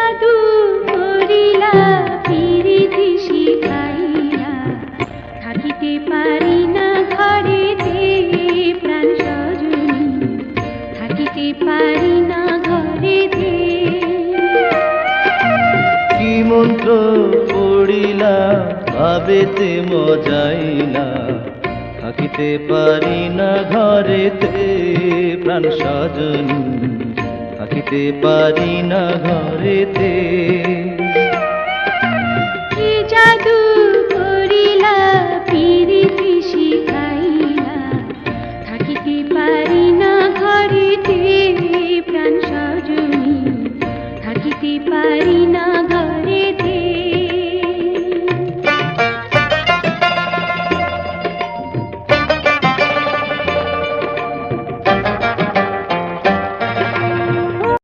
জাদু করিলা পিরিতি শিখাইলা থাকিতে পারি না ঘরেতে প্রাণ সজনী থাকিতে পারি না ঘরেতে কি মন্ত্র পড়িলা ভাবেতে মজাইলা থাকিতে পারি না ঘরেতে প্রাণ সজনী থাকিতে পারি না ঘরেতে।